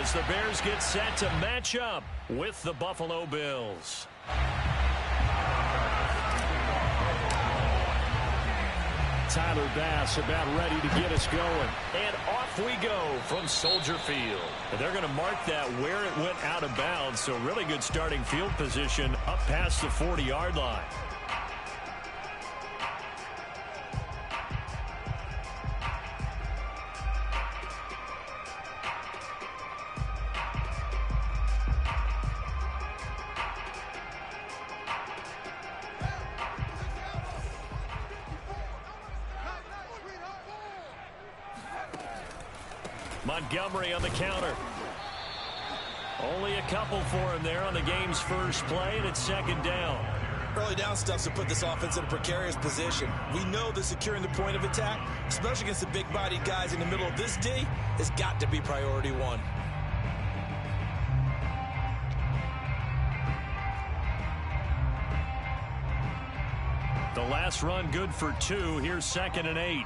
as the Bears get set to match up with the Buffalo Bills. Tyler Bass about ready to get us going. And off we go from Soldier Field. And they're going to mark that where it went out of bounds. So really good starting field position up past the 40-yard line. Montgomery on the counter. Only a couple for him there on the game's first play, and it's second down. Early down stuff to put this offense in a precarious position. We know that securing the point of attack, especially against the big-bodied guys in the middle of this D, has got to be priority one. The last run good for 2. Here's 2nd and 8.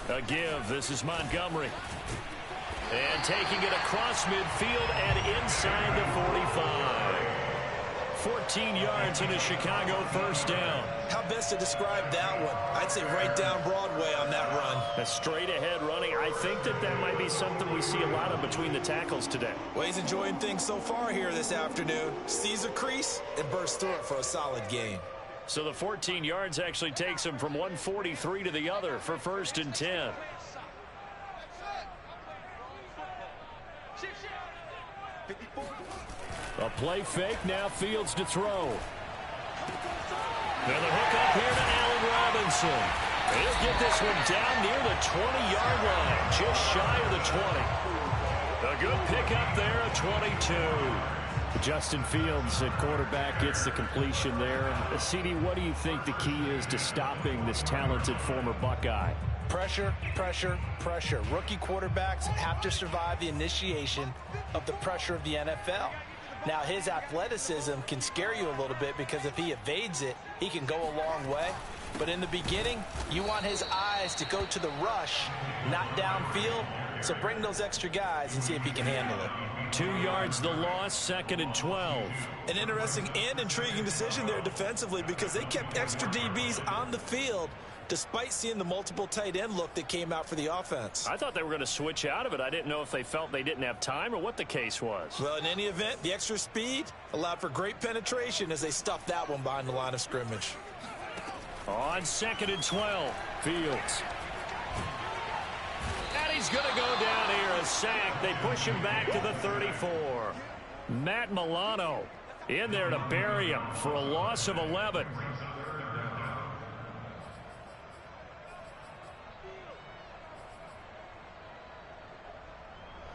A give. This is Montgomery. And taking it across midfield and inside the 45. 14 yards in a Chicago first down. How best to describe that one? I'd say right down Broadway on that run. A straight ahead running. I think that might be something we see a lot of between the tackles today. Well, he's enjoying things so far here this afternoon. Sees a crease and bursts through it for a solid gain. So the 14 yards actually takes him from 143 to the other for 1st and 10. A play fake, now Fields to throw. Now the hook up here to Allen Robinson. He'll get this one down near the 20-yard line, just shy of the 20. A good pickup there at 22. Justin Fields at quarterback gets the completion there. CD, what do you think the key is to stopping this talented former Buckeye? Pressure, pressure, pressure. Rookie quarterbacks have to survive the initiation of the pressure of the NFL. Now, his athleticism can scare you a little bit because if he evades it, he can go a long way. But in the beginning, you want his eyes to go to the rush, not downfield. So bring those extra guys and see if he can handle it. 2 yards the loss, 2nd and 12. An interesting and intriguing decision there defensively because they kept extra DBs on the field despite seeing the multiple tight end look that came out for the offense. I thought they were going to switch out of it. I didn't know if they felt they didn't have time or what the case was. Well, in any event, the extra speed allowed for great penetration as they stuffed that one behind the line of scrimmage. On 2nd and 12, Fields. And he's going to go down here, a sack. They push him back to the 34. Matt Milano in there to bury him for a loss of 11.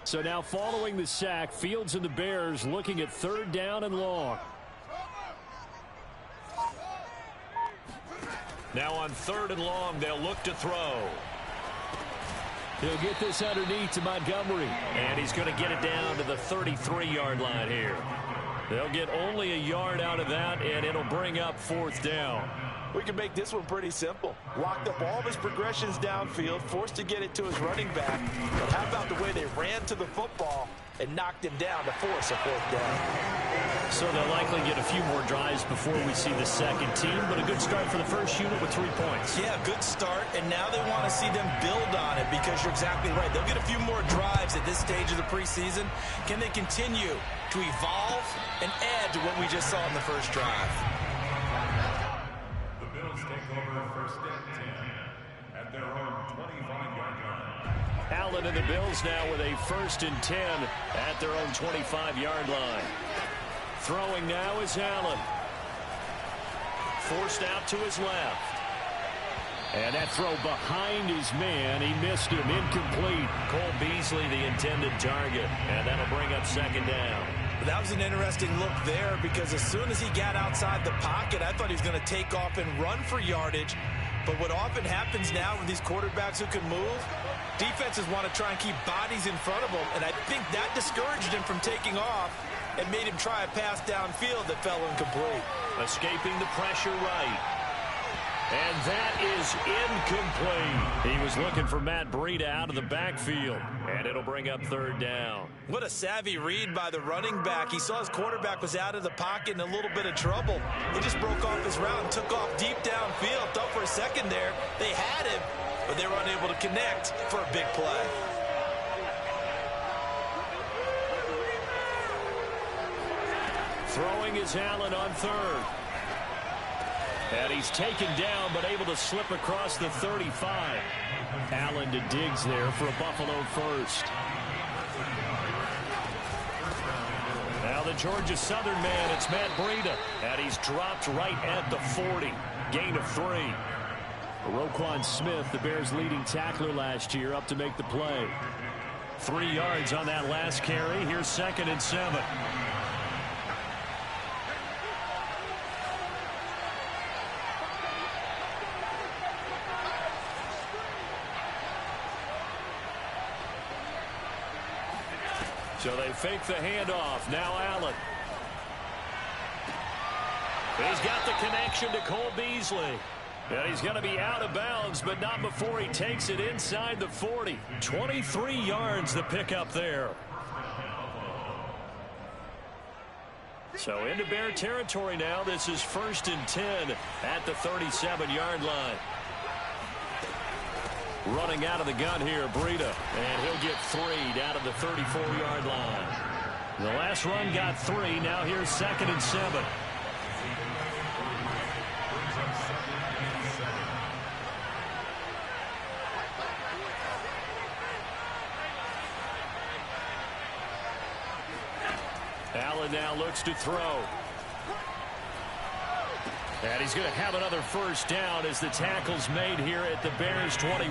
So now following the sack, Fields and the Bears looking at 3rd down and long. Now on 3rd and long, they'll look to throw. He'll get this underneath to Montgomery. And he's going to get it down to the 33-yard line here. They'll get only a yard out of that, and it'll bring up 4th down. We can make this one pretty simple. Locked up all of his progressions downfield, forced to get it to his running back. But how about the way they ran to the football and knocked him down to force a 4th down? So they'll likely get a few more drives before we see the second team, but a good start for the first unit with 3 points. Yeah, good start, and now they want to see them build on it because you're exactly right. They'll get a few more drives at this stage of the preseason. Can they continue to evolve and add to what we just saw in the first drive? The Bills take over 1st and 10 at their own 25-yard line. Allen and the Bills now with a 1st and 10 at their own 25-yard line. Throwing now is Allen. Forced out to his left. And that throw behind his man, he missed him, incomplete. Cole Beasley the intended target, and that'll bring up 2nd down. That was an interesting look there because as soon as he got outside the pocket, I thought he was going to take off and run for yardage. But what often happens now with these quarterbacks who can move, defenses want to try and keep bodies in front of them, and I think that discouraged him from taking off and made him try a pass downfield that fell incomplete. Escaping the pressure right. And that is incomplete. He was looking for Matt Breida out of the backfield, and it'll bring up third down. What a savvy read by the running back. He saw his quarterback was out of the pocket in a little bit of trouble. He just broke off his route and took off deep downfield. Thought for a second there they had him, but they were unable to connect for a big play. Throwing is Allen on third. And he's taken down, but able to slip across the 35. Allen to Diggs there for a Buffalo first. Now the Georgia Southern man, it's Matt Breida. And he's dropped right at the 40. Gain of 3. Roquan Smith, the Bears' leading tackler last year, up to make the play. 3 yards on that last carry. Here's 2nd and 7. So they fake the handoff. Now Allen. He's got the connection to Cole Beasley. And he's going to be out of bounds, but not before he takes it inside the 40. 23 yards the pickup there. So into Bear territory now. This is 1st and 10 at the 37-yard line. Running out of the gun here, Breida. And he'll get 3 down to the 34-yard line. The last run got 3. Now here's 2nd and 7. Allen now looks to throw. And he's going to have another first down as the tackle's made here at the Bears 21.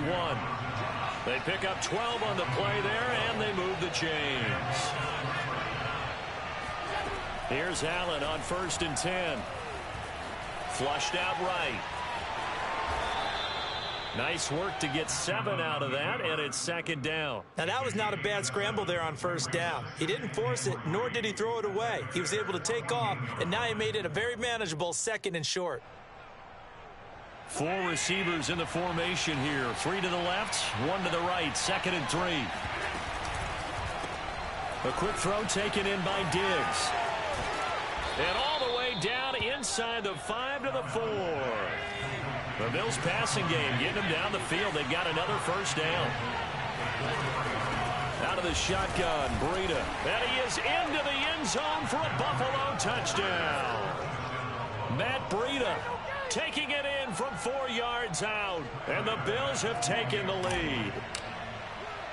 They pick up 12 on the play there, and they move the chains. Here's Allen on 1st and 10. Flushed out right. Nice work to get 7 out of that, and it's 2nd down. Now, that was not a bad scramble there on 1st down. He didn't force it, nor did he throw it away. He was able to take off, and now he made it a very manageable 2nd and short. 4 receivers in the formation here. 3 to the left, 1 to the right. 2nd and 3. A quick throw taken in by Diggs. And all the way down inside the 5 to the 4. The Bills passing game, getting them down the field. They've got another first down. Out of the shotgun, Breida. And he is into the end zone for a Buffalo touchdown. Matt Breida taking it in from 4 yards out. And the Bills have taken the lead.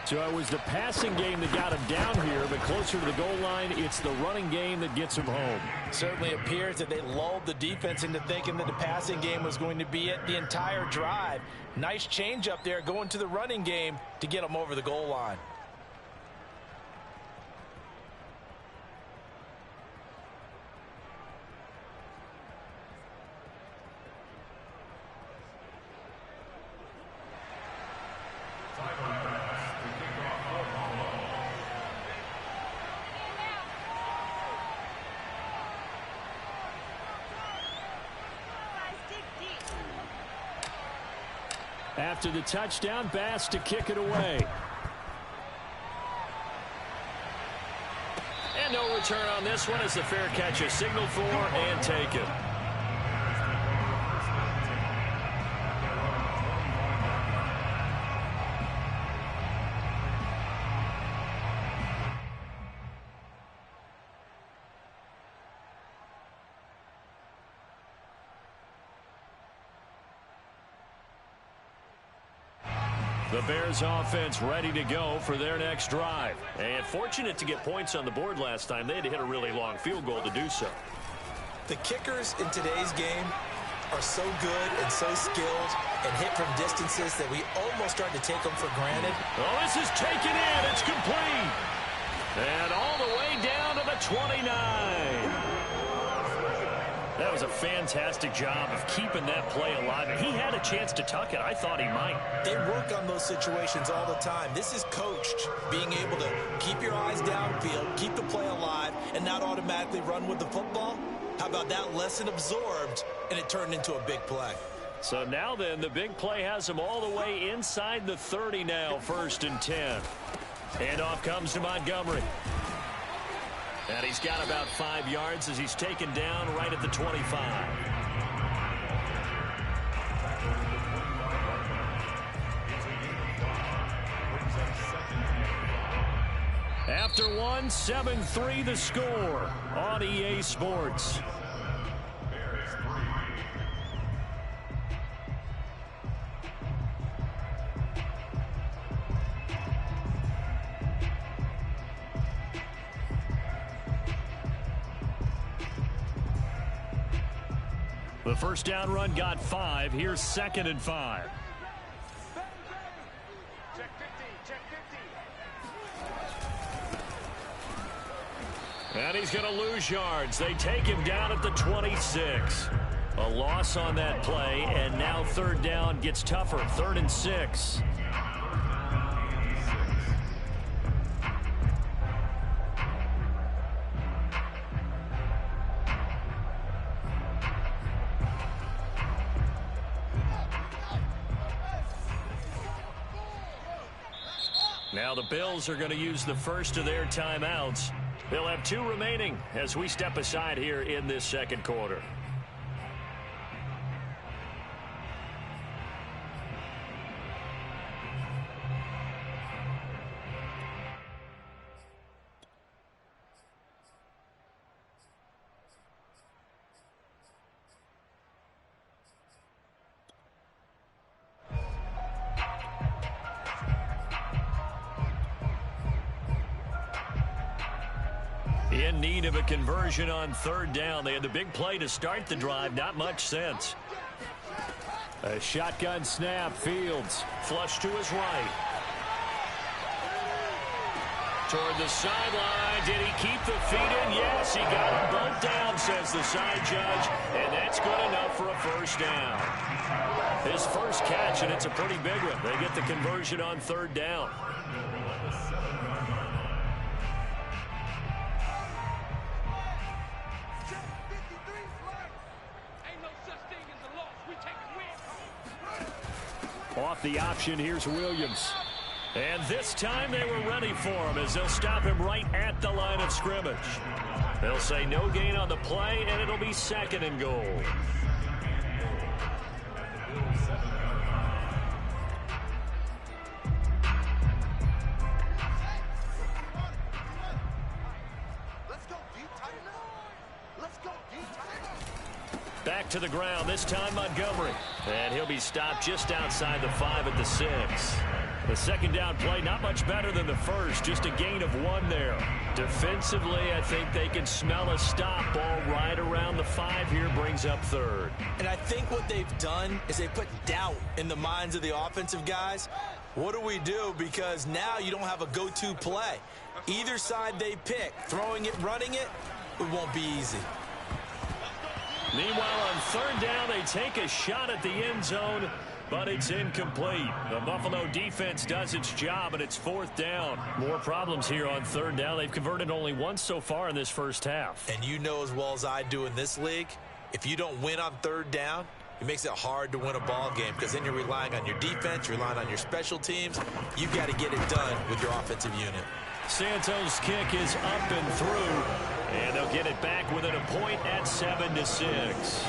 So it was the passing game that got him down here, but closer to the goal line, it's the running game that gets him home. Certainly appears that they lulled the defense into thinking that the passing game was going to be it the entire drive. Nice change up there going to the running game to get them over the goal line. After the touchdown, Bass to kick it away. And no return on this one as the fair catch is signaled for and taken. The Bears offense ready to go for their next drive. And fortunate to get points on the board last time. They had to hit a really long field goal to do so. The kickers in today's game are so good and so skilled and hit from distances that we almost start to take them for granted. Oh, this is taken in. It's complete. And all the way down to the 29. That was a fantastic job of keeping that play alive. And he had a chance to tuck it. I thought he might. They work on those situations all the time. This is coached, being able to keep your eyes downfield, keep the play alive, and not automatically run with the football. How about that lesson absorbed, and it turned into a big play? So now then, the big play has him all the way inside the 30 now, 1st and 10. And off comes to Montgomery. And he's got about 5 yards as he's taken down right at the 25. After one, 7-3 the score on EA Sports. The first down run got 5. Here's 2nd and 5. And he's going to lose yards. They take him down at the 26. A loss on that play, and now 3rd down gets tougher. 3rd and 6. Now the Bills are going to use the first of their timeouts. They'll have 2 remaining as we step aside here in this 2nd quarter. In need of a conversion on 3rd down. They had the big play to start the drive. Not much sense. A shotgun snap. Fields flush to his right. Toward the sideline. Did he keep the feet in? Yes, he got them both down, says the side judge. And that's good enough for a 1st down. His first catch, and it's a pretty big one. They get the conversion on 3rd down. Off the option, here's Williams. And this time they were ready for him as they'll stop him right at the line of scrimmage. They'll say no gain on the play, and it'll be 2nd and goal. Back to the ground, this time Montgomery. And he'll be stopped just outside the 5 at the 6. The 2nd down play, not much better than the first, just a gain of 1 there. Defensively, I think they can smell a stop. Ball right around the 5 here, brings up 3rd. And I think what they've done is they put doubt in the minds of the offensive guys. What do we do? Because now you don't have a go-to play. Either side they pick, throwing it, running it, it won't be easy. Meanwhile, on 3rd down, they take a shot at the end zone, but it's incomplete. The Buffalo defense does its job, and it's 4th down. More problems here on 3rd down. They've converted only once so far in this first half. And you know as well as I do in this league, if you don't win on 3rd down, it makes it hard to win a ball game because then you're relying on your defense, you're relying on your special teams. You've got to get it done with your offensive unit. Santos' kick is up and through. And they'll get it back within a point at 7-6.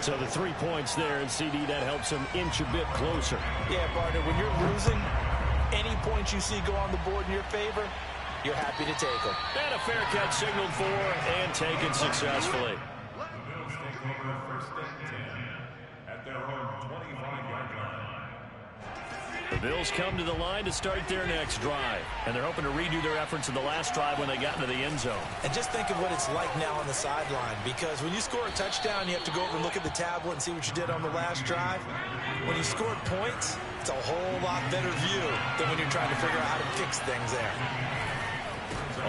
So the 3 points there, and CD, that helps them inch a bit closer. Yeah, partner, when you're losing, any points you see go on the board in your favor, you're happy to take them. And a fair catch signaled for and taken successfully. The Bills take over 1st and 10 at their own 25-yard line. The Bills come to the line to start their next drive. And they're hoping to redo their efforts in the last drive when they got into the end zone. And just think of what it's like now on the sideline. Because when you score a touchdown, you have to go over and look at the tablet and see what you did on the last drive. When you scored points, it's a whole lot better view than when you're trying to figure out how to fix things there.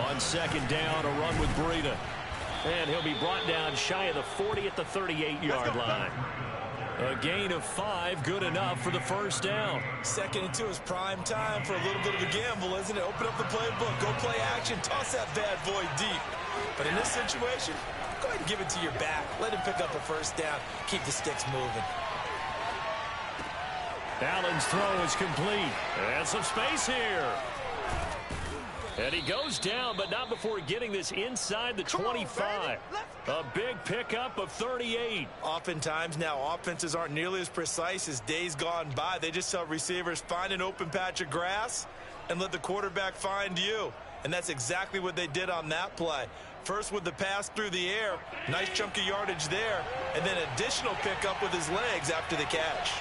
On 2nd down, a run with Breida. And he'll be brought down shy of the 40 at the 38-yard line. A gain of 5, good enough for the 1st down. 2nd and 2 is prime time for a little bit of a gamble, isn't it? Open up the playbook, go play action, toss that bad boy deep. But in this situation, go ahead and give it to your back. Let him pick up a 1st down, keep the sticks moving. Allen's throw is complete. And some space here. And he goes down, but not before getting this inside the 25. A big pickup of 38. Oftentimes now, offenses aren't nearly as precise as days gone by. They just tell receivers, find an open patch of grass and let the quarterback find you. And that's exactly what they did on that play. First with the pass through the air, nice chunk of yardage there, and then additional pickup with his legs after the catch.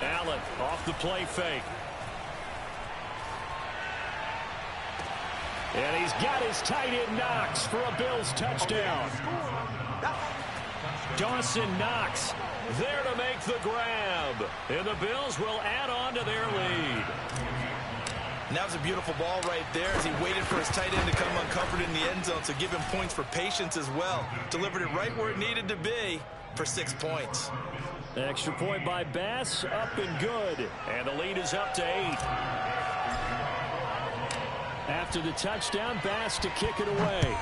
Allen off the play fake. And he's got his tight end Knox for a Bills touchdown. Dawson Knox there to make the grab. And the Bills will add on to their lead. And that was a beautiful ball right there as he waited for his tight end to come uncovered in the end zone, so give him points for patience as well. Delivered it right where it needed to be for 6 points. Extra point by Bass, up and good. And the lead is up to 8. After the touchdown, Bass to kick it away.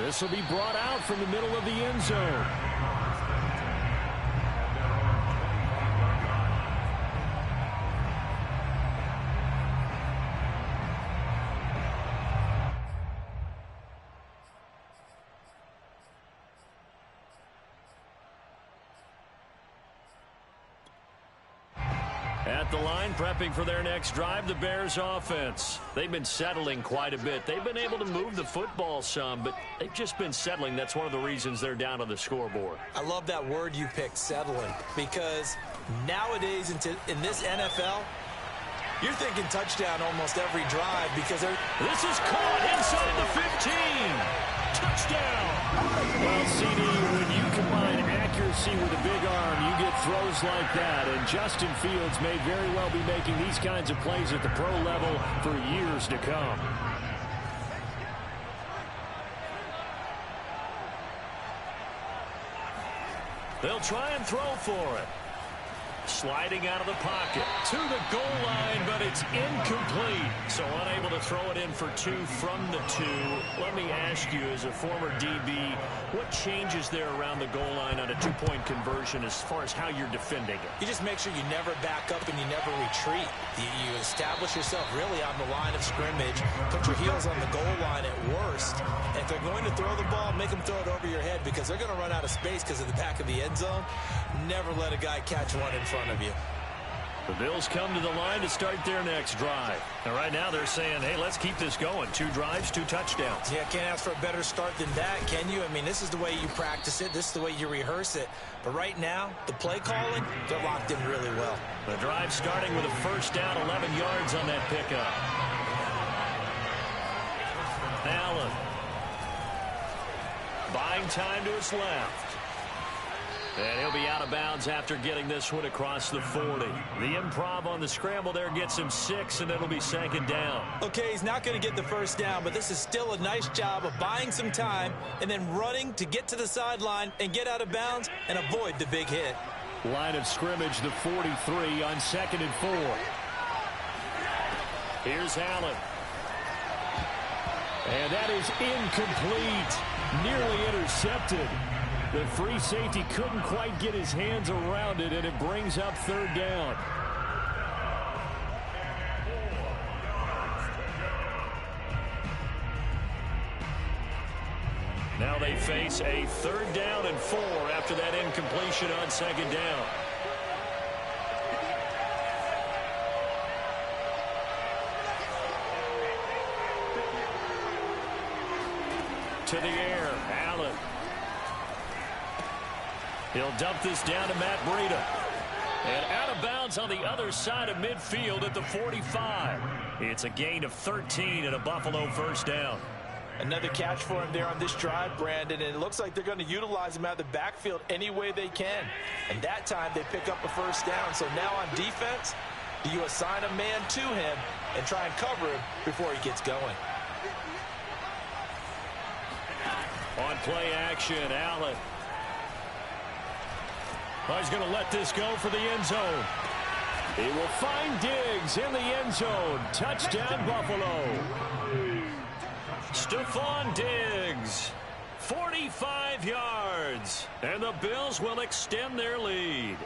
This will be brought out from the middle of the end zone. At the line, prepping for their next drive, the Bears offense. They've been settling quite a bit. They've been able to move the football some, but they've just been settling. That's one of the reasons they're down on the scoreboard. I love that word you picked, settling, because nowadays in this NFL, you're thinking touchdown almost every drive because they're... This is caught inside the 15. Touchdown. Well, CD, when you combine accuracy with a big arm, you get throws like that. And Justin Fields may very well be making these kinds of plays at the pro level for years to come. They'll try and throw for it. Sliding out of the pocket to the goal line, but it's incomplete. So unable to throw it in for 2 from the 2. Let me ask you, as a former DB, what changes there around the goal line on a 2-point conversion as far as how you're defending it? You just make sure you never back up and you never retreat. You establish yourself really on the line of scrimmage, put your heels on the goal line at worst. And if they're going to throw the ball, make them throw it over your head because they're going to run out of space because of the back of the end zone. Never let a guy catch one in front of you. The Bills come to the line to start their next drive. And right now they're saying, hey, let's keep this going. 2 drives, 2 touchdowns. Yeah, can't ask for a better start than that, can you? I mean, this is the way you practice it. This is the way you rehearse it. But right now, the play calling, they're locked in really well. The drive starting with a first down, 11 yards on that pickup. Allen. Buying time to his left. And he'll be out of bounds after getting this one across the 40. The improv on the scramble there gets him 6, and it'll be 2nd down. Okay, he's not going to get the first down, but this is still a nice job of buying some time and then running to get to the sideline and get out of bounds and avoid the big hit. Line of scrimmage, the 43 on 2nd and 4. Here's Allen. And that is incomplete. Nearly intercepted. The free safety couldn't quite get his hands around it, and it brings up 3rd down. Now they face a 3rd down and 4 after that incompletion on 2nd down. To the air, Allen. He'll dump this down to Matt Breida. And out of bounds on the other side of midfield at the 45. It's a gain of 13 and a Buffalo 1st down. Another catch for him there on this drive, Brandon, and it looks like they're going to utilize him out of the backfield any way they can. And that time they pick up a 1st down. So now on defense, do you assign a man to him and try and cover him before he gets going? On play action, Allen. Well, he's going to let this go for the end zone. He will find Diggs in the end zone. Touchdown, Buffalo. Stephon Diggs, 45 yards, and the Bills will extend their lead.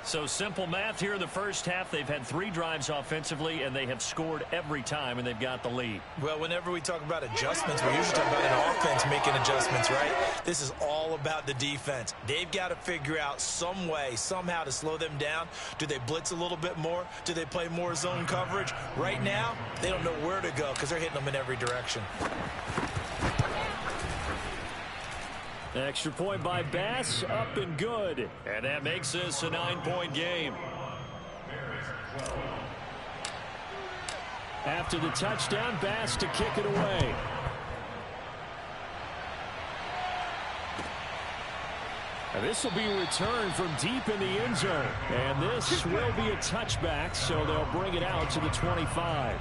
So simple math here in the first half. They've had 3 drives offensively, and they have scored every time, and they've got the lead. Well, whenever we talk about adjustments, we usually talk about an offense making adjustments, right? This is all about the defense. They've got to figure out some way, somehow to slow them down. Do they blitz a little bit more? Do they play more zone coverage? Right now, they don't know where to go because they're hitting them in every direction. Extra point by Bass, up and good. And that makes this a 9-point game. After the touchdown, Bass to kick it away. And this will be returned from deep in the end zone. And this will be a touchback, so they'll bring it out to the 25.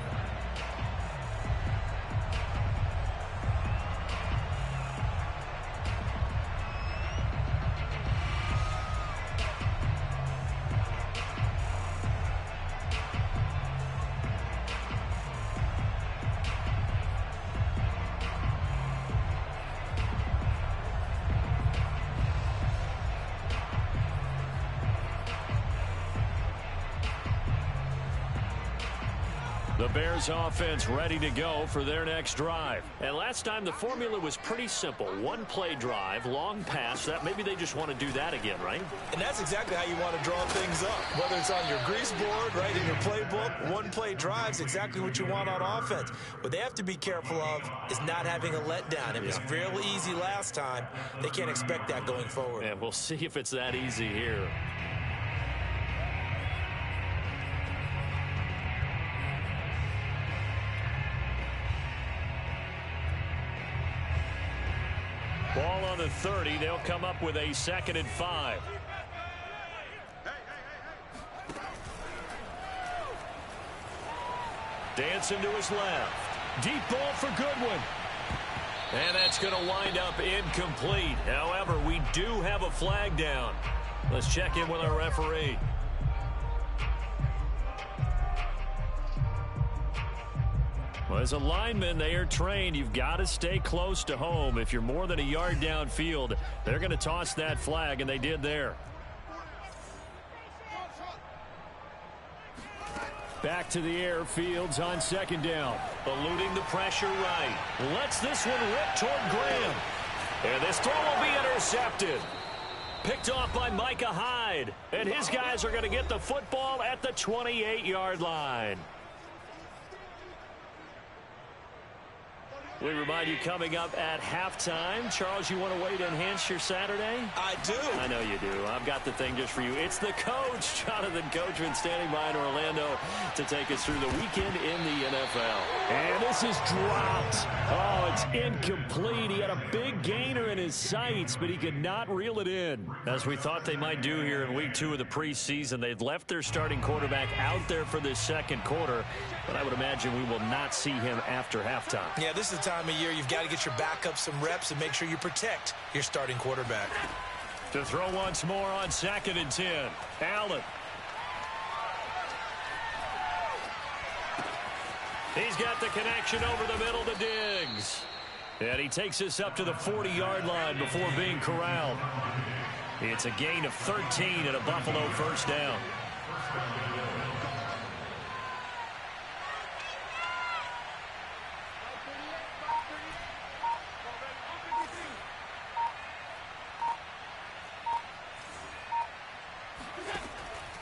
The Bears offense ready to go for their next drive. And last time the formula was pretty simple. 1-play drive, long pass. That maybe they just want to do that again, right? And that's exactly how you want to draw things up. Whether it's on your grease board, right, in your playbook, 1-play drive's exactly what you want on offense. What they have to be careful of is not having a letdown. It was real easy last time. They can't expect that going forward. And we'll see if it's that easy here. Ball on the 30. They'll come up with a 2nd and 5. Dancing to his left. Deep ball for Goodwin. And that's going to wind up incomplete. However, we do have a flag down. Let's check in with our referee. Well, as a lineman, they are trained. You've got to stay close to home. If you're more than a yard downfield, they're going to toss that flag, and they did there. Back to the air. Fields on 2nd down. Eluding the pressure right. Lets this one rip toward Graham. And this throw will be intercepted. Picked off by Micah Hyde. And his guys are going to get the football at the 28-yard line. We remind you, coming up at halftime. Charles, you want a way to enhance your Saturday? I do. I know you do. I've got the thing just for you. It's the coach, Jonathan Coachman, standing by in Orlando to take us through the weekend in the NFL. And this is dropped. Oh, it's incomplete. He had a big gainer in his sights, but he could not reel it in. As we thought they might do here in week 2 of the preseason, they've left their starting quarterback out there for this 2nd quarter, but I would imagine we will not see him after halftime. Yeah, this is the time of year you've got to get your backup some reps and make sure you protect your starting quarterback. To throw once more on 2nd and 10. Allen. He's got the connection over the middle to Diggs. And he takes us up to the 40-yard line before being corralled. It's a gain of 13 and a Buffalo 1st down.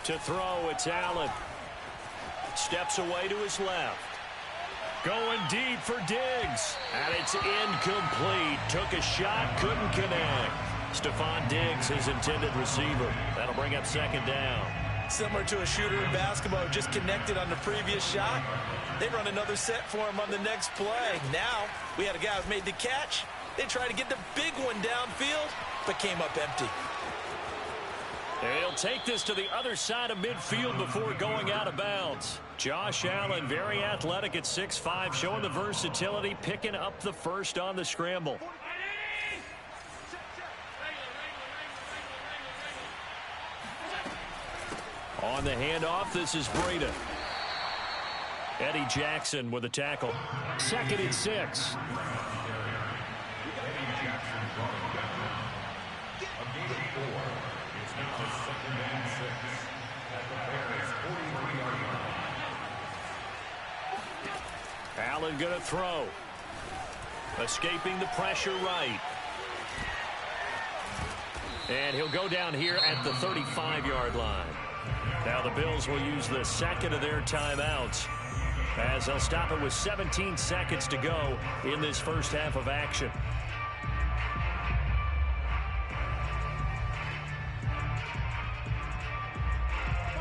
To throw, it's Allen. Steps away to his left. Going deep for Diggs. And it's incomplete. Took a shot, couldn't connect. Stephon Diggs, his intended receiver. That'll bring up 2nd down. Similar to a shooter in basketball who just connected on the previous shot. They run another set for him on the next play. Now, we had a guy who made the catch. They tried to get the big one downfield, but came up empty. He'll take this to the other side of midfield before going out of bounds. Josh Allen, very athletic at 6'5", showing the versatility, picking up the 1st on the scramble. On the handoff, this is Breida. Eddie Jackson with a tackle. 2nd and 6. Allen going to throw. Escaping the pressure right. And he'll go down here at the 35-yard line. Now the Bills will use the 2nd of their timeouts as they'll stop it with 17 seconds to go in this first half of action.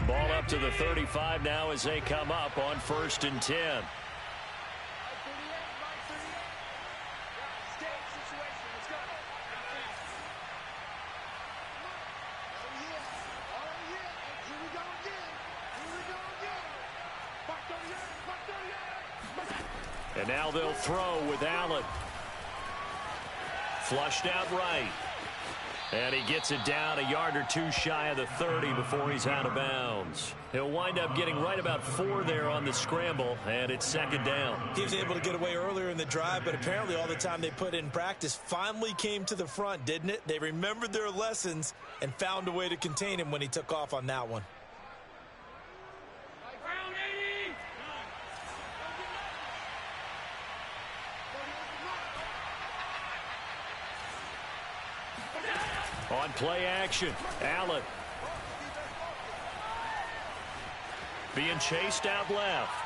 Ball up to the 35 now as they come up on 1st and 10. And now they'll throw with Allen. Flushed out right. And he gets it down a yard or two shy of the 30 before he's out of bounds. He'll wind up getting right about 4 there on the scramble, and it's 2nd down. He was able to get away earlier in the drive, but apparently all the time they put in practice finally came to the front, didn't it? They remembered their lessons and found a way to contain him when he took off on that one. On play action, Allen. Being chased out left.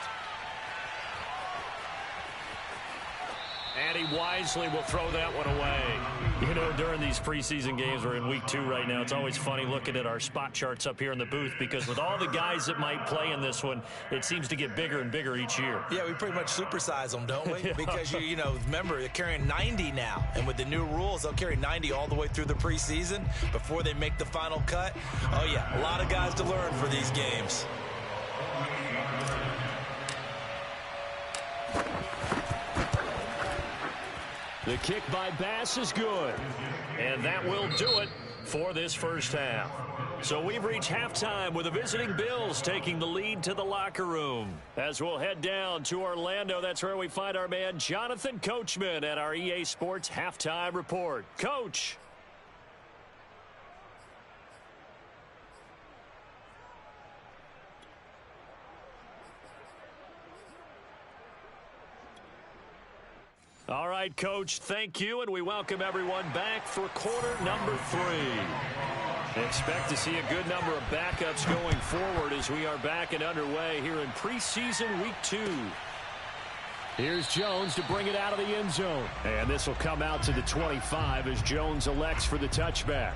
And he wisely will throw that one away. You know, during these preseason games, we're in week 2 right now, it's always funny looking at our spot charts up here in the booth because with all the guys that might play in this one, it seems to get bigger and bigger each year. Yeah, we pretty much supersize them, don't we? Yeah. Because, you know, remember, they're carrying 90 now. And with the new rules, they'll carry 90 all the way through the preseason before they make the final cut. Oh, yeah, a lot of guys to learn for these games. The kick by Bass is good. And that will do it for this first half. So we've reached halftime with the visiting Bills taking the lead to the locker room. As we'll head down to Orlando, that's where we find our man Jonathan Coachman at our EA Sports Halftime Report. Coach. All right, Coach, thank you, and we welcome everyone back for quarter number 3. Expect to see a good number of backups going forward as we are back and underway here in preseason week 2. Here's Jones to bring it out of the end zone. And this will come out to the 25 as Jones elects for the touchback.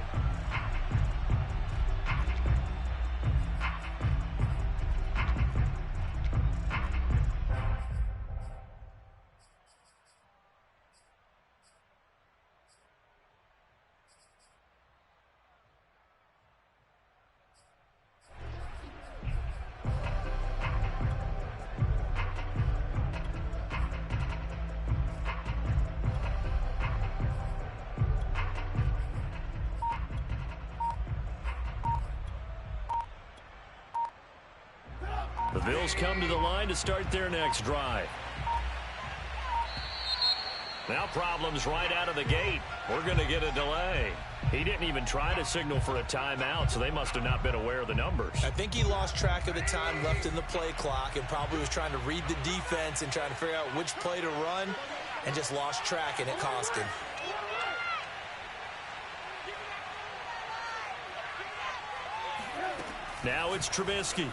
The Bills come to the line to start their next drive. Now problems right out of the gate. We're going to get a delay. He didn't even try to signal for a timeout, so they must have not been aware of the numbers. I think he lost track of the time left in the play clock and probably was trying to read the defense and trying to figure out which play to run and just lost track, and it cost him. Now it's Trubisky.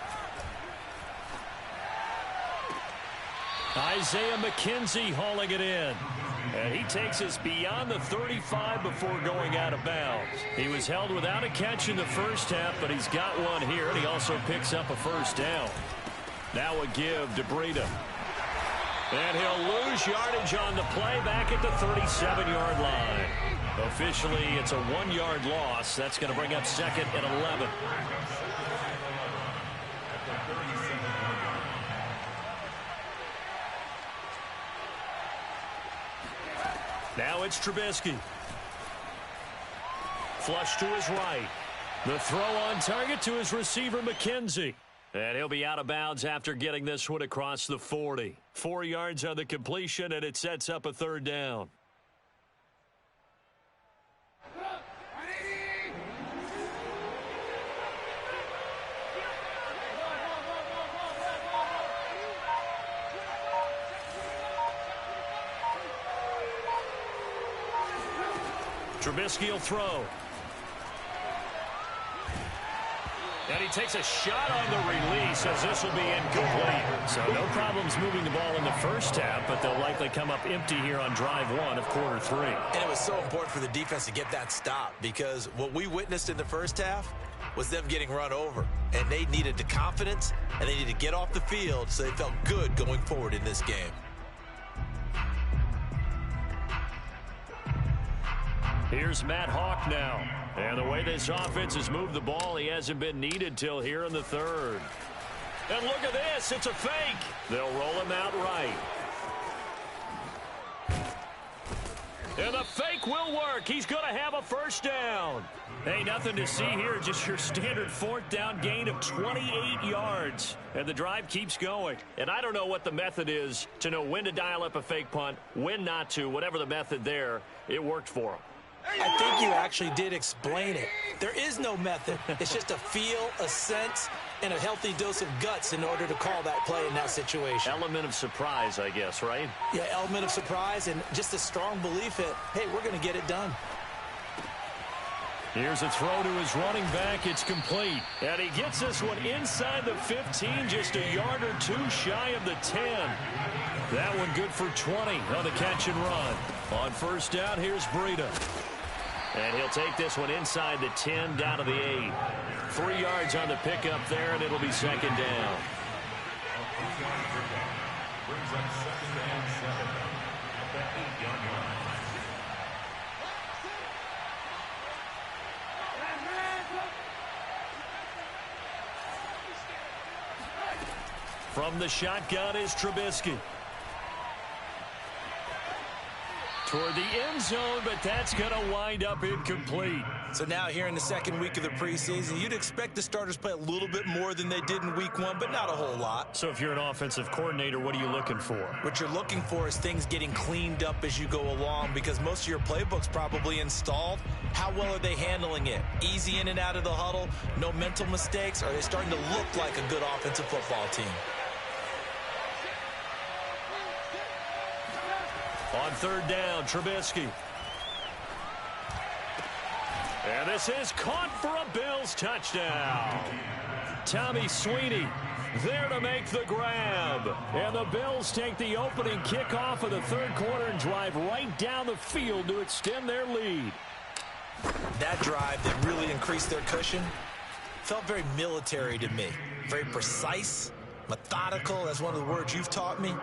Isaiah McKenzie hauling it in. And he takes us beyond the 35 before going out of bounds. He was held without a catch in the first half, but he's got one here, and he also picks up a first down. Now a give to Breida. And he'll lose yardage on the play back at the 37-yard line. Officially, it's a 1-yard loss. That's going to bring up second and 11. Now it's Trubisky. Flush to his right. The throw on target to his receiver, McKenzie. And he'll be out of bounds after getting this one across the 40. 4 yards on the completion, and it sets up a third down. Trubisky will throw. And he takes a shot on the release as this will be incomplete. So no problems moving the ball in the first half, but they'll likely come up empty here on drive 1 of quarter 3. And it was so important for the defense to get that stop because what we witnessed in the first half was them getting run over. And they needed the confidence, and they needed to get off the field so they felt good going forward in this game. Here's Matt Hawk now. And the way this offense has moved the ball, he hasn't been needed till here in the third. And look at this. It's a fake. They'll roll him out right. And the fake will work. He's going to have a first down. Hey, nothing to see here. Just your standard fourth down gain of 28 yards. And the drive keeps going. And I don't know what the method is to know when to dial up a fake punt, when not to. Whatever the method there, it worked for him. I think you actually did explain it. There is no method. It's just a feel, a sense, and a healthy dose of guts in order to call that play in that situation. Element of surprise, I guess, right? Yeah, element of surprise and just a strong belief that, hey, we're going to get it done. Here's a throw to his running back. It's complete. And he gets this one inside the 15, just a yard or two shy of the 10. That one good for 20 on the catch and run. On first down, here's Breida. And he'll take this one inside the 10 down to the 8. 3 yards on the pickup there, and it'll be second down. Brings up second and 7 at the 8-yard line. From the shotgun is Trubisky. Toward the end zone, but that's going to wind up incomplete. So now here in the second week of the preseason, you'd expect the starters to play a little bit more than they did in week 1, but not a whole lot. So if you're an offensive coordinator, what are you looking for? What you're looking for is things getting cleaned up as you go along because most of your playbook's probably installed. How well are they handling it? Easy in and out of the huddle, no mental mistakes? Are they starting to look like a good offensive football team? On third down, Trubisky. And this is caught for a Bills touchdown. Tommy Sweeney there to make the grab. And the Bills take the opening kickoff of the third quarter and drive right down the field to extend their lead. That drive that really increased their cushion felt very military to me. Very precise, methodical. That's one of the words you've taught me.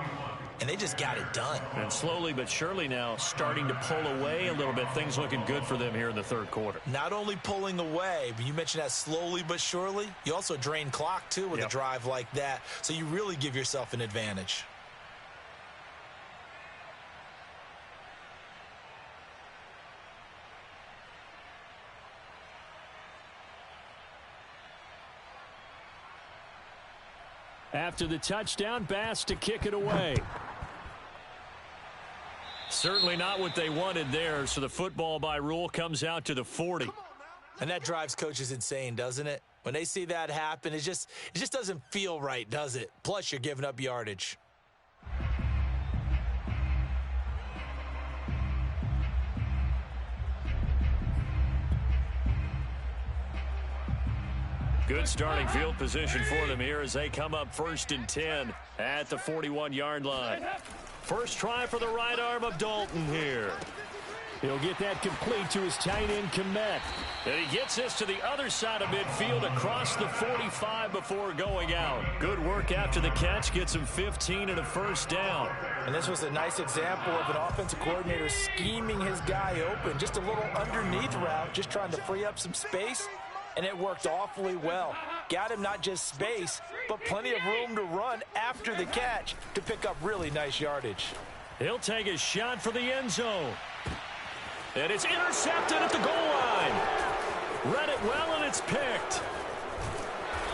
And they just got it done. And slowly but surely now starting to pull away a little bit. Things looking good for them here in the third quarter. Not only pulling away, but you mentioned that slowly but surely. You also drain clock, too, with a drive like that. So you really give yourself an advantage. After the touchdown, Bass to kick it away. Certainly not what they wanted there, so the football by rule comes out to the 40. And that drives coaches insane, doesn't it? When they see that happen, it just doesn't feel right, does it? Plus, you're giving up yardage. Good starting field position for them here as they come up 1st and 10 at the 41-yard line. First try for the right arm of Dalton here. He'll get that complete to his tight end, Kmet. And he gets this to the other side of midfield across the 45 before going out. Good work after the catch. Gets him 15 and a first down. And this was a nice example of an offensive coordinator scheming his guy open. Just a little underneath route, just trying to free up some space. And it worked awfully well. Got him not just space, but plenty of room to run after the catch to pick up really nice yardage. He'll take a shot for the end zone. And it's intercepted at the goal line. Read it well, and it's picked.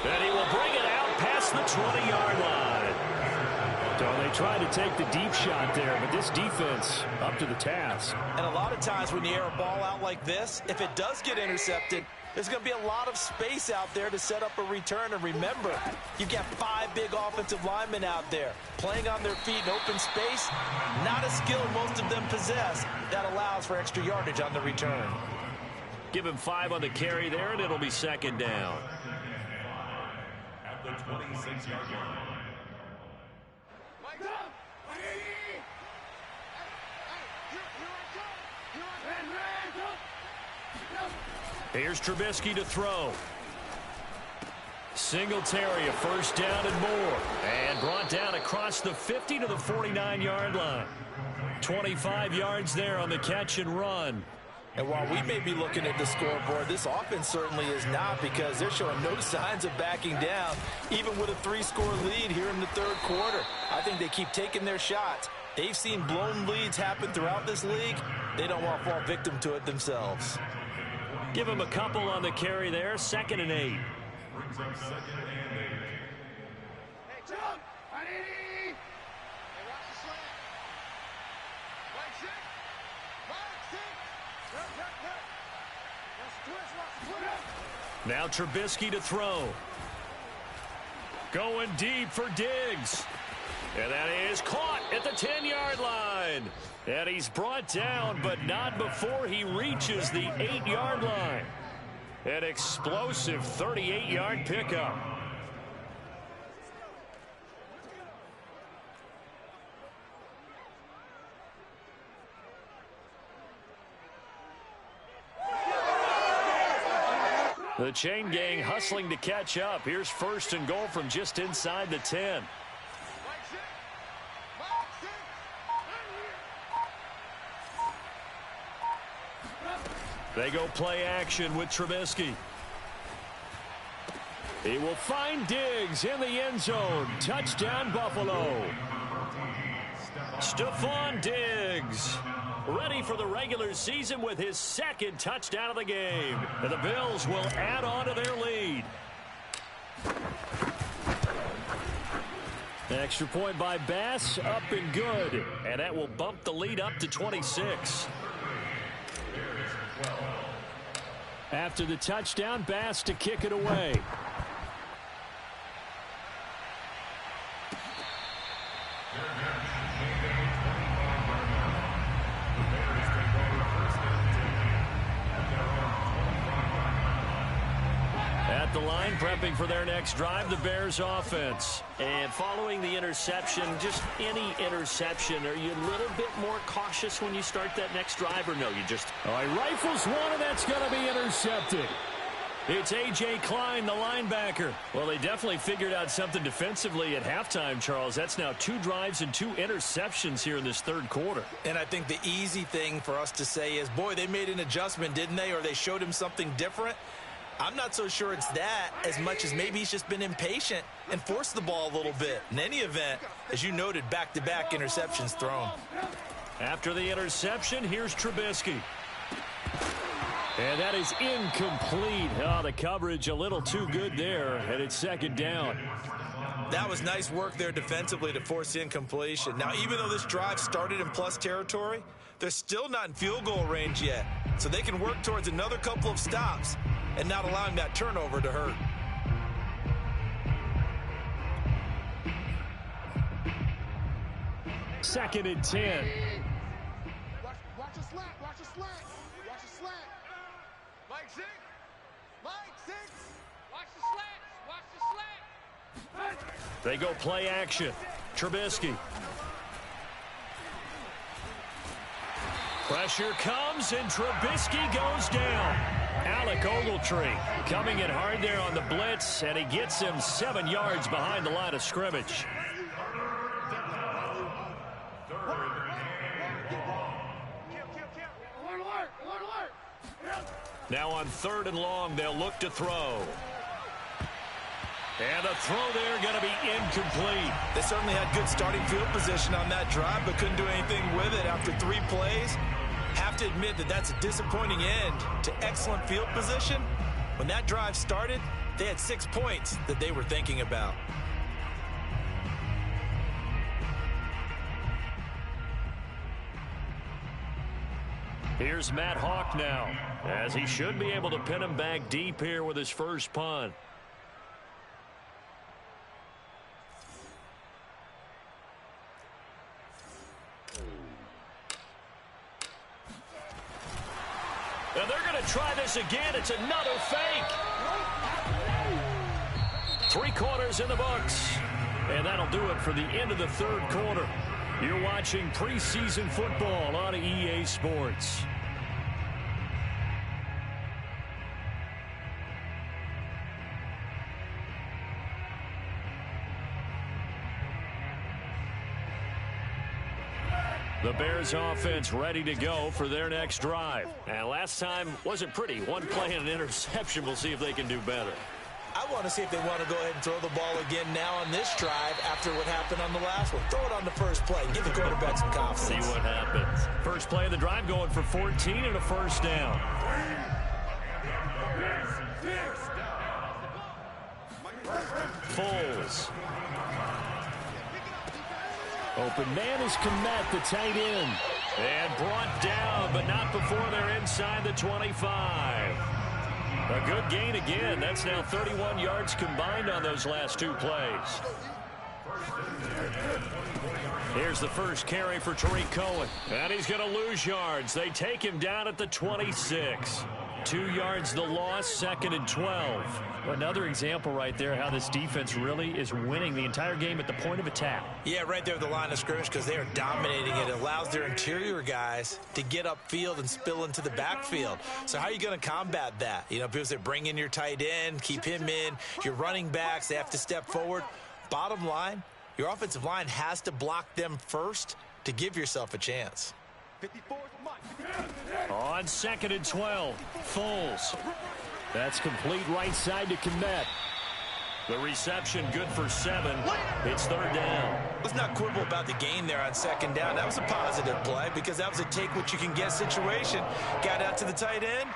And he will bring it out past the 20-yard line. So they tried to take the deep shot there, but this defense up to the task. And a lot of times when you air a ball out like this, if it does get intercepted, there's going to be a lot of space out there to set up a return. And remember, you've got 5 big offensive linemen out there playing on their feet in open space. Not a skill most of them possess that allows for extra yardage on the return. Give him 5 on the carry there, and it'll be second down. At the 26-yard line. Here's Trubisky to throw. Singletary, a first down and more. And brought down across the 50 to the 49-yard line. 25 yards there on the catch and run. And while we may be looking at the scoreboard, this offense certainly is not, because they're showing no signs of backing down, even with a 3-score lead here in the third quarter. I think they keep taking their shots. They've seen blown leads happen throughout this league. They don't want to fall victim to it themselves. Give him a couple on the carry there. 2nd and 8. Brings up 2nd and 8. Hey, jump! I need it! Hey, watch the slant. Right six. Right six. Now Trubisky to throw. Going deep for Diggs. And that is caught at the 10-yard line. And he's brought down, but not before he reaches the 8-yard line. An explosive 38-yard pickup. The chain gang hustling to catch up. Here's 1st and goal from just inside the 10. They go play action with Trubisky. He will find Diggs in the end zone. Touchdown, Buffalo. Stephon Diggs, ready for the regular season with his 2nd touchdown of the game. And the Bills will add on to their lead. Extra point by Bass, up and good. And that will bump the lead up to 26. After the touchdown, Bass to kick it away. At the line, prepping for their next drive, the Bears offense. And following the interception, just any interception, are you a little bit more cautious when you start that next drive, or no, you just... Oh, he rifles one, and that's going to be intercepted. It's A.J. Klein, the linebacker. Well, they definitely figured out something defensively at halftime, Charles. That's now 2 drives and 2 interceptions here in this third quarter. And I think the easy thing for us to say is, boy, they made an adjustment, didn't they? Or they showed him something different. I'm not so sure it's that as much as maybe he's just been impatient and forced the ball a little bit. In any event, as you noted, back-to-back interceptions thrown. After the interception, here's Trubisky. And that is incomplete. Oh, the coverage a little too good there, and it's 2nd down. That was nice work there defensively to force the incompletion. Now, even though this drive started in plus territory, they're still not in field goal range yet. So they can work towards another couple of stops and not allowing that turnover to hurt. Second and 10. Watch the slant. Watch the slant. Watch the slant. Mike six. Mike six. Watch the slant. Watch the slant. They go play action. Trubisky. Pressure comes, and Trubisky goes down. Alec Ogletree coming in hard there on the blitz, and he gets him 7 yards behind the line of scrimmage. Now on 3rd and long, they'll look to throw. And the throw there going to be incomplete. They certainly had good starting field position on that drive, but couldn't do anything with it after 3 plays. Have to admit that that's a disappointing end to excellent field position. When that drive started, they had 6 points that they were thinking about. Here's Matt Hawk now, as he should be able to pin him back deep here with his first punt. And they're going to try this again. It's another fake. 3 quarters in the books. And that'll do it for the end of the third quarter. You're watching preseason football on EA Sports. The Bears offense ready to go for their next drive. And last time wasn't pretty. One play and an interception. We'll see if they can do better. I want to see if they want to go ahead and throw the ball again now on this drive after what happened on the last one. Throw it on the first play. Give the quarterback some confidence. See what happens. First play of the drive going for 14 and a first down. Foles. Open man is Kmet, the tight end. And brought down, but not before they're inside the 25. A good gain again. That's now 31 yards combined on those last 2 plays. Here's the first carry for Tariq Cohen. And he's going to lose yards. They take him down at the 26. 2 yards the loss, 2nd and 12. Another example right there how this defense really is winning the entire game at the point of attack. Yeah, right there at the line of scrimmage because they are dominating it. It allows their interior guys to get upfield and spill into the backfield. So how are you going to combat that? You know, people say bring in your tight end, keep him in. Your running backs, they have to step forward. Bottom line, your offensive line has to block them first to give yourself a chance. On 2nd and 12, Foles. That's complete right side to Kmet. The reception good for 7. It's 3rd down. Let's not quibble about the gain there on 2nd down. That was a positive play because that was a take-what-you-can-get situation. Got out to the tight end.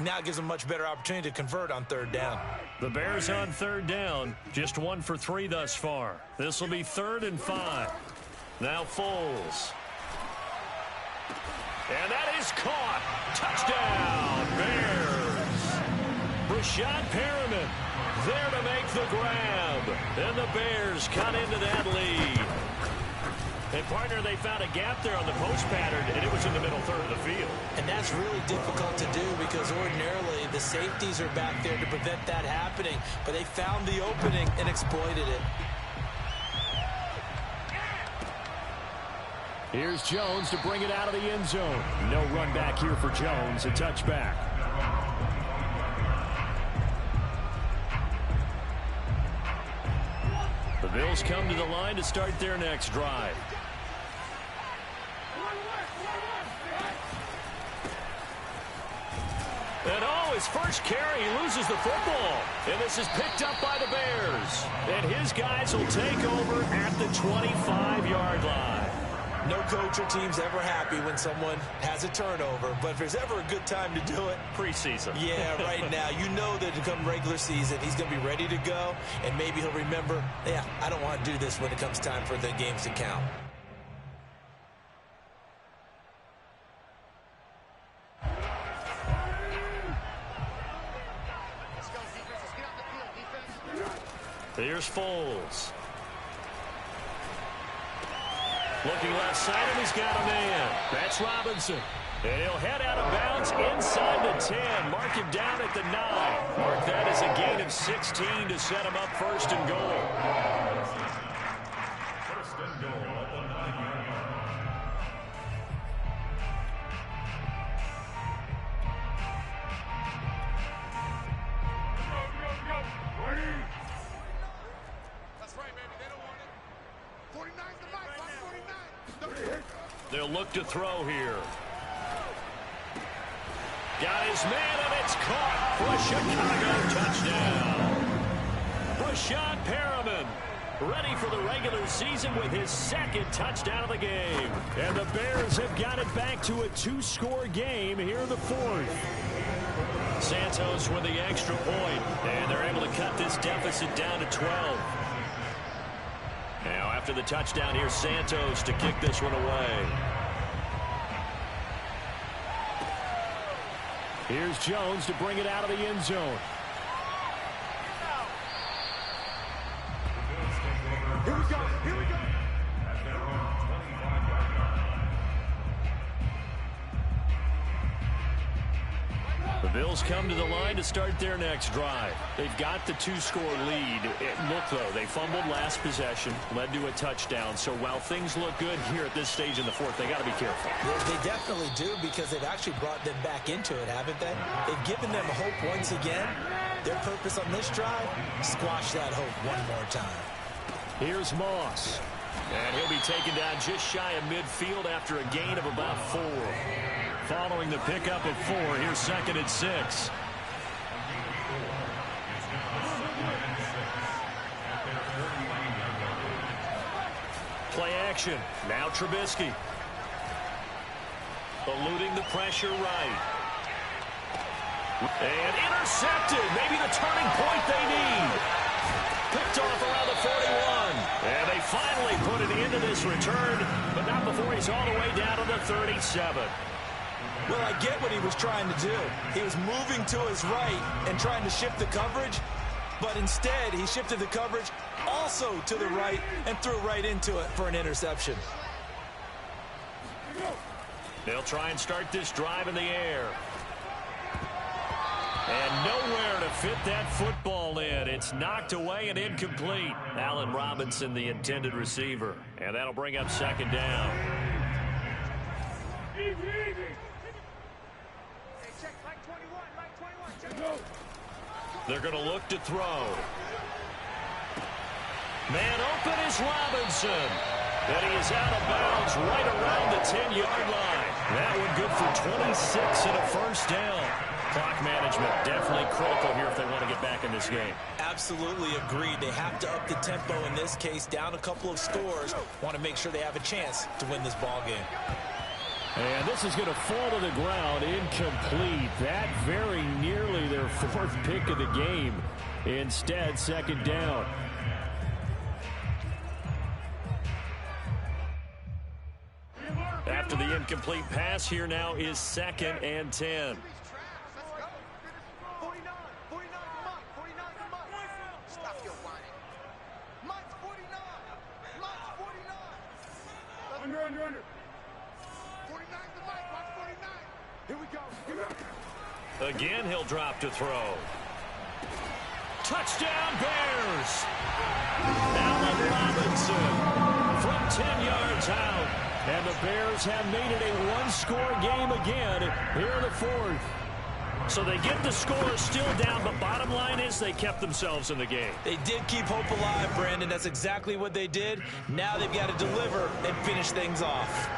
Now it gives them a much better opportunity to convert on 3rd down. The Bears on 3rd down. Just 1 for 3 thus far. This will be 3rd and 5. Now Foles. And that is caught. Touchdown, Bears. Rashad Perriman there to make the grab. And the Bears cut into that lead. And, partner, they found a gap there on the post pattern, and it was in the middle third of the field. And that's really difficult to do because ordinarily the safeties are back there to prevent that happening. But they found the opening and exploited it. Here's Jones to bring it out of the end zone. No run back here for Jones. A touchback. The Bills come to the line to start their next drive. And his first carry, he loses the football. And this is picked up by the Bears. And his guys will take over at the 25-yard line. No coach or team's ever happy when someone has a turnover, but if there's ever a good time to do it, preseason. Yeah, right now. You know that to come regular season, he's going to be ready to go, and maybe he'll remember, yeah, I don't want to do this when it comes time for the games to count. Here's Foles. Looking left side, and he's got a man. That's Robinson. And he'll head out of bounds inside the 10. Mark him down at the 9. Mark that as a gain of 16 to set him up first and goal. First and goal at the 9-yard line. That's right, baby. They don't want it. 49's the mic. 49. They'll look to throw here. Got his man, and it's caught for a Chicago touchdown. Rashad Perriman ready for the regular season with his second touchdown of the game. And the Bears have got it back to a 2-score game here in the fourth. Santos with the extra point, and they're able to cut this deficit down to 12. Now after the touchdown, here's Santos to kick this one away. Here's Jones to bring it out of the end zone. Here we go. Here we go. At their own 25-yard line. The Bills come to the line to start their next drive. They've got the 2-score lead. Look, though, they fumbled last possession, led to a touchdown. So while things look good here at this stage in the fourth, they got to be careful. They definitely do, because they've actually brought them back into it, haven't they? They've given them hope once again. Their purpose on this drive, squash that hope one more time. Here's Moss. And he'll be taken down just shy of midfield after a gain of about 4. Following the pickup of 4, here's 2nd and 6. Play action. Now Trubisky. Eluding the pressure right. And intercepted. Maybe the turning point they need. Picked off around the 41. And they finally put an end to this return, but not before he's all the way down to the 37. Well, I get what he was trying to do. He was moving to his right and trying to shift the coverage, but instead he shifted the coverage also to the right and threw right into it for an interception. They'll try and start this drive in the air. And nowhere to fit that football in. It's knocked away and incomplete. Allen Robinson, the intended receiver. And that'll bring up 2nd down. Easy, easy. Hey, check Mike 21, check. They're going to look to throw. Man open is Robinson. And he is out of bounds right around the 10-yard line. That one good for 26 and a first down. Clock management definitely critical here if they want to get back in this game. Absolutely agreed. They have to up the tempo in this case, down a couple of scores. Want to make sure they have a chance to win this ball game. And this is going to fall to the ground, incomplete. That very nearly their 4th pick of the game. Instead, 2nd down. After the incomplete pass, here now is 2nd and 10. Under. 49 to Mike, watch 49. Here we go. Again, he'll drop to throw. Touchdown, Bears! Allen Robinson from 10 yards out. And the Bears have made it a 1-score game again here in the 4th. So they get the score still down, but bottom line is they kept themselves in the game. They did keep hope alive, Brandon. That's exactly what they did. Now they've got to deliver and finish things off.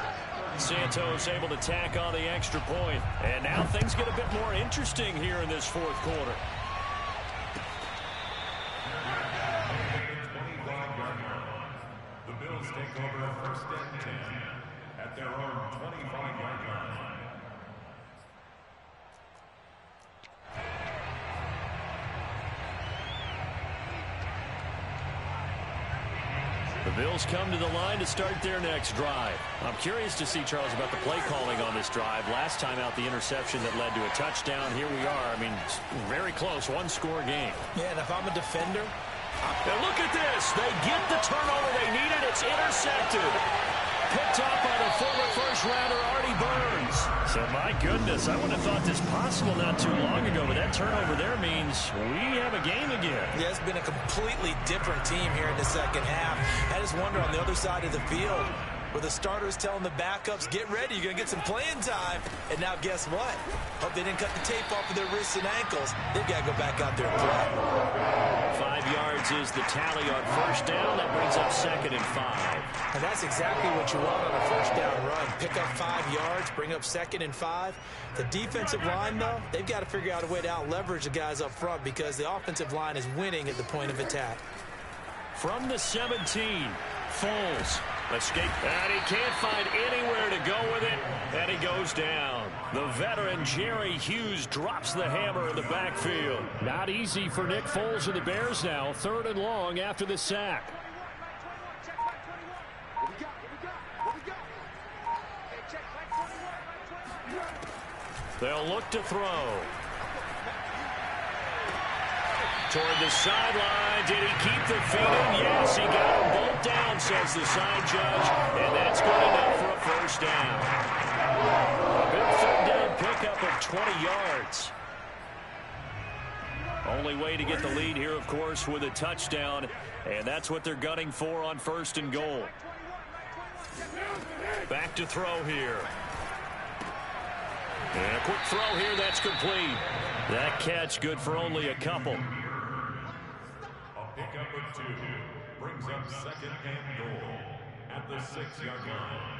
Santos able to tack on the extra point. And now things get a bit more interesting here in this 4th quarter. 25-yard line. The Bills take over 1st and 10 at their own 25-yard line. The Bills come to the line to start their next drive. I'm curious to see, Charles, about the play calling on this drive. Last time out, the interception that led to a touchdown. Here we are. I mean, very close, 1-score game. Yeah, and if I'm a defender... Now look at this. They get the turnover they needed. It's intercepted. Picked up by the former first-rounder, Artie Burns. So, my goodness, I wouldn't have thought this possible not too long ago, but that turnover there means we have a game again. Yeah, it's been a completely different team here in the second half. I just wonder on the other side of the field, where the starters telling the backups, get ready, you're going to get some playing time. And now guess what? Hope they didn't cut the tape off of their wrists and ankles. They've got to go back out there and play. 5 yards is the tally on first down. That brings up 2nd and 5. And that's exactly what you want on a first down run. Pick up 5 yards, bring up 2nd and 5. The defensive line, though, they've got to figure out a way to out-leverage the guys up front because the offensive line is winning at the point of attack. From the 17, Foles. Escape. And he can't find anywhere to go with it. And he goes down. The veteran Jerry Hughes drops the hammer in the backfield. Not easy for Nick Foles and the Bears now. 3rd and long after the sack. They'll look to throw. Toward the sideline. Did he keep the feet in? Yes, he got them both down, says the side judge. And that's good enough for a first down. A big third down pickup of 20 yards. Only way to get the lead here, of course, with a touchdown. And that's what they're gunning for on 1st and goal. Back to throw here. And a quick throw here. That's complete. That catch good for only a couple. Pickup of 2 brings up 2nd and goal at the 6-yard line.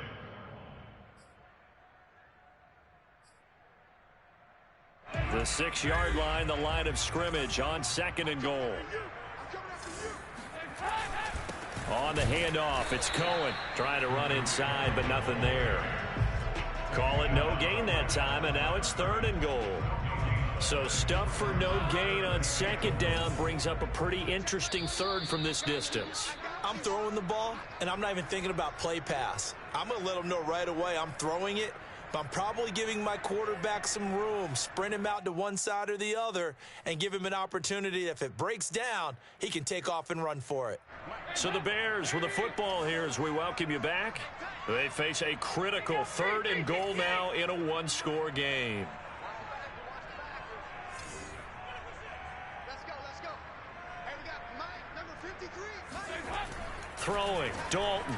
The 6-yard line, the line of scrimmage on 2nd and goal. On the handoff, it's Cohen trying to run inside, but nothing there. Call it no gain that time, and now it's 3rd and goal. So stuff for no gain on 2nd down brings up a pretty interesting 3rd from this distance. I'm throwing the ball, and I'm not even thinking about play pass. I'm going to let them know right away I'm throwing it, but I'm probably giving my quarterback some room, sprint him out to one side or the other, and give him an opportunity. If it breaks down, he can take off and run for it. So the Bears with the football here as we welcome you back. They face a critical 3rd and goal now in a 1-score game. Throwing, Dalton.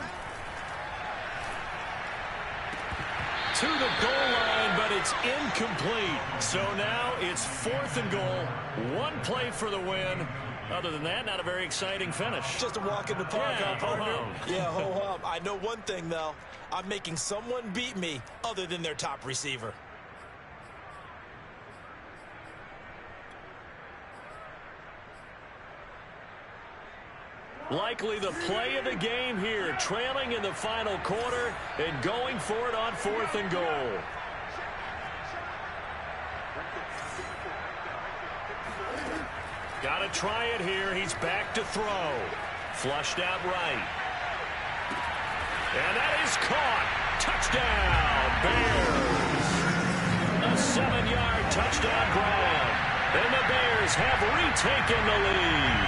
To the goal line, but it's incomplete. So now it's 4th and goal. One play for the win. Other than that, not a very exciting finish. Just a walk in the park, yeah, partner. Yeah, ho-hum. I know one thing, though. I'm making someone beat me other than their top receiver. Likely the play of the game here, trailing in the final quarter and going for it on 4th and goal. Got to try it here. He's back to throw. Flushed out right. And that is caught. Touchdown, Bears. A 7-yard touchdown grab. And the Bears have retaken the lead.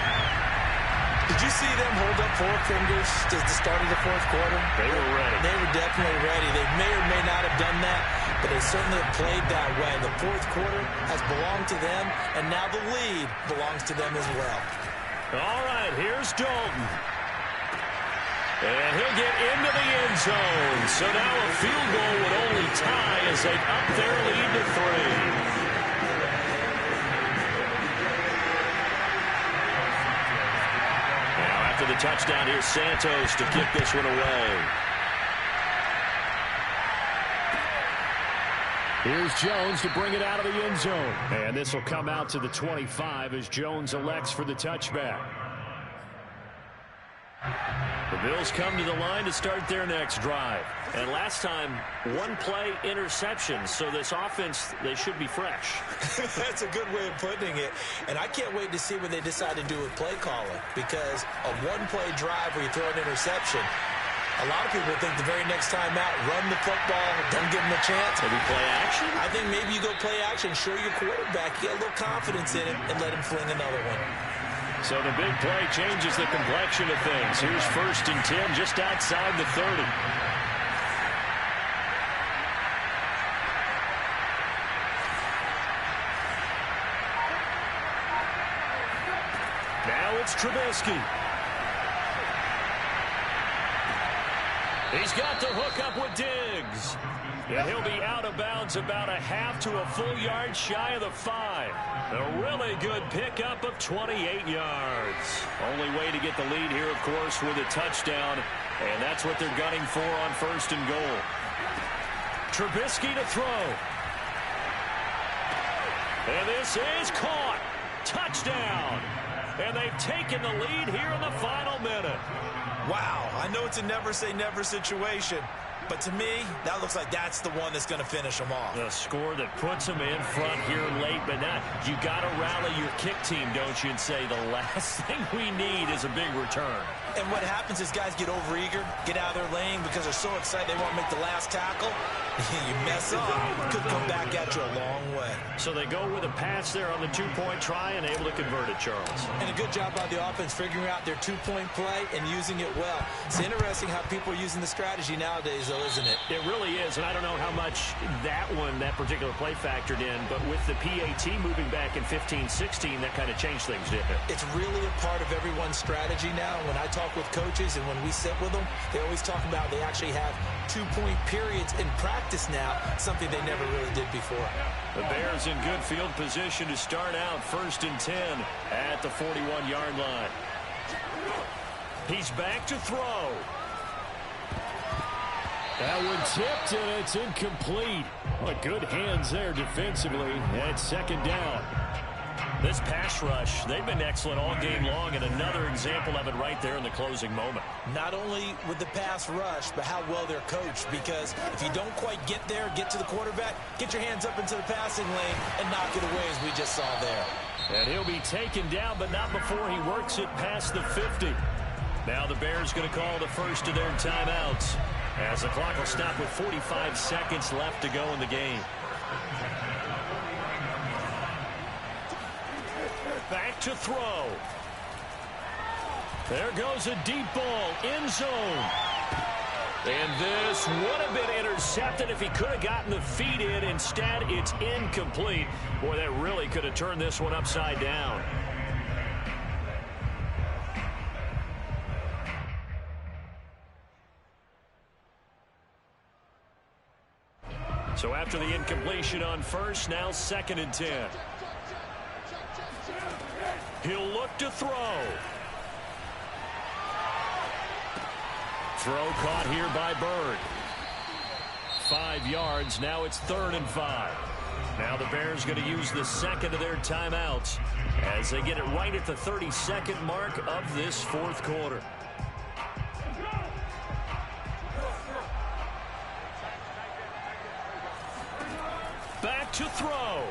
Did you see them hold up 4 fingers at the start of the 4th quarter? They were ready. They were definitely ready. They may or may not have done that, but they certainly have played that way. The 4th quarter has belonged to them, and now the lead belongs to them as well. All right, here's Dalton. And he'll get into the end zone. So now a field goal would only tie as they up their lead to 3. For the touchdown, here's Santos to kick this one away. Here's Jones to bring it out of the end zone. And this will come out to the 25 as Jones elects for the touchback. The Bills come to the line to start their next drive. And last time, 1-play interception. So this offense, they should be fresh. That's a good way of putting it. And I can't wait to see what they decide to do with play calling. Because a 1-play drive where you throw an interception, a lot of people think the very next time out, run the football, don't give them a chance. Maybe play action? I think maybe you go play action, show your quarterback, get a little confidence in him, and let him fling another one. So the big play changes the complexion of things. Here's 1st and 10 just outside the 30. Now it's Trubisky. He's got the hook up with Diggs. And he'll be out of bounds about a half to a full yard shy of the 5. A really good pickup of 28 yards. Only way to get the lead here, of course, with a touchdown. And that's what they're gunning for on 1st and goal. Trubisky to throw. And this is caught. Touchdown. And they've taken the lead here in the final minute. Wow, I know it's a never say never situation, But to me, that looks like that's the one that's going to finish them off. The score that puts them in front here late, but not. You got to rally your kick team, don't you, and say the last thing we need is a big return. And what happens is guys get overeager, get out of their lane because they're so excited they want to make the last tackle. You mess up, could come back at you a long way. So they go with a pass there on the two-point try and able to convert it, Charles. And a good job by the offense figuring out their two-point play and using it well. It's interesting how people are using the strategy nowadays, though, isn't it? It really is, and I don't know how much that particular play factored in, but with the PAT moving back in 15-16, that kind of changed things, didn't it? It's really a part of everyone's strategy now. When I talk with coaches and when we sit with them, they always talk about they actually have two-point periods in practice now, something they never really did before. The Bears in good field position to start out 1st and 10 at the 41-yard line. He's back to throw. That one tipped, and it's incomplete. Well, good hands there defensively at 2nd down. This pass rush, they've been excellent all game long, and another example of it right there in the closing moment. Not only with the pass rush, but how well they're coached, because if you don't quite get there, get to the quarterback, get your hands up into the passing lane and knock it away, as we just saw there. And he'll be taken down, but not before he works it past the 50. Now the Bears going to call the first of their timeouts, as the clock will stop with 45 seconds left to go in the game. Back to throw. There goes a deep ball, end zone. And this would have been intercepted if he could have gotten the feet in. Instead, it's incomplete. Boy, that really could have turned this one upside down. So after the incompletion on first, now 2nd and 10. He'll look to throw. Throw caught here by Bird. 5 yards. Now it's 3rd and 5. Now the Bears going to use the second of their timeouts as they get it right at the 32nd mark of this 4th quarter. Back to throw.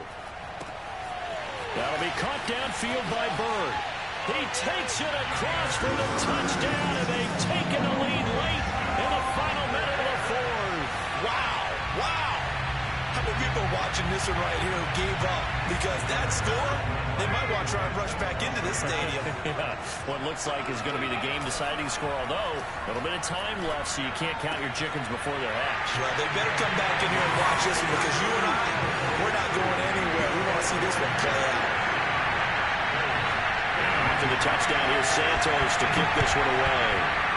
That'll be caught downfield by Bird. He takes it across for the touchdown, and they've taken the lead late in the final minute of the 4th. Wow, wow. How many people watching this one right here who gave up? Because that score, they might want to try and rush back into this stadium. Yeah, what looks like is going to be the game-deciding score, although a little bit of time left, so you can't count your chickens before they're hatched. Well, they better come back in here and watch this one, because you and I, we're not going anywhere. We want to see this one play out. After the touchdown, here's Santos to kick this one away.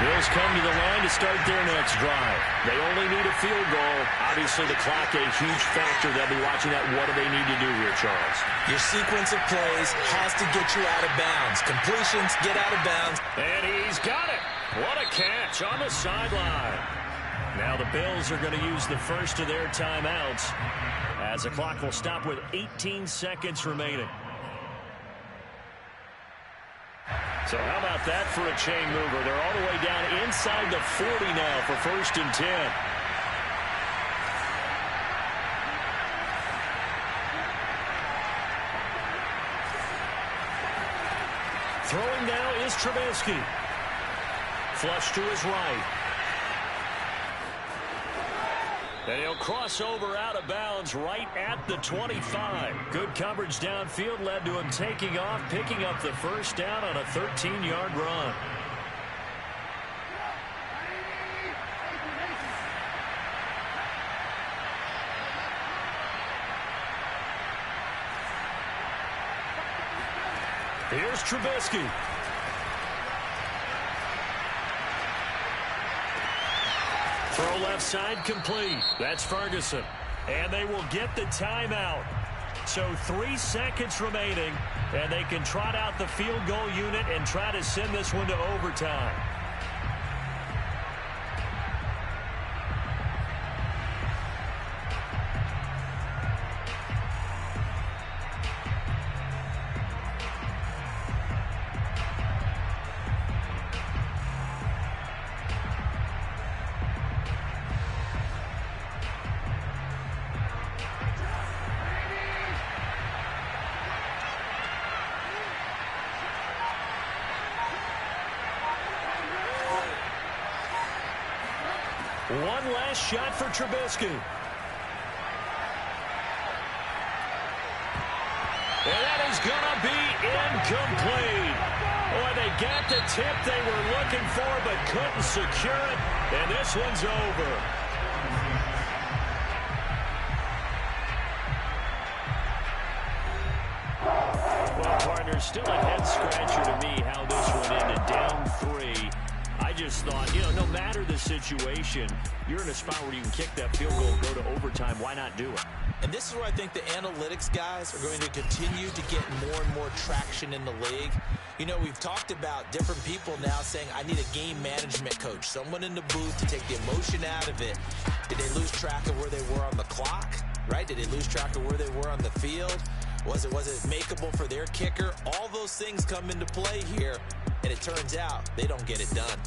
Bills come to the line to start their next drive. They only need a field goal. Obviously, the clock a huge factor. They'll be watching that. What do they need to do here, Charles? Your sequence of plays has to get you out of bounds. Completions, get out of bounds. And he's got it. What a catch on the sideline. Now the Bills are going to use the first of their timeouts as the clock will stop with 18 seconds remaining. So how about that for a chain mover? They're all the way down inside the 40 now for 1st and 10. Throwing now is Trubisky. Flush to his right. And he'll cross over out of bounds right at the 25. Good coverage downfield led to him taking off, picking up the first down on a 13-yard run. Here's Trubisky. Throw left side complete. That's Ferguson. And they will get the timeout. So 3 seconds remaining, and they can trot out the field goal unit and try to send this one to overtime. One last shot for Trubisky. And that is going to be incomplete. Boy, they got the tip they were looking for but couldn't secure it. And this one's over. Well, partner, still a head-scratcher to me how this one ended. Down 3. I just thought, no matter the situation, you're in a spot where you can kick that field goal, go to overtime. Why not do it? And this is where I think the analytics guys are going to continue to get more and more traction in the league. We've talked about different people now saying, I need a game management coach, someone in the booth to take the emotion out of it. Did they lose track of where they were on the clock, right? Did they lose track of where they were on the field? Was it makeable for their kicker? All those things come into play here, and it turns out they don't get it done.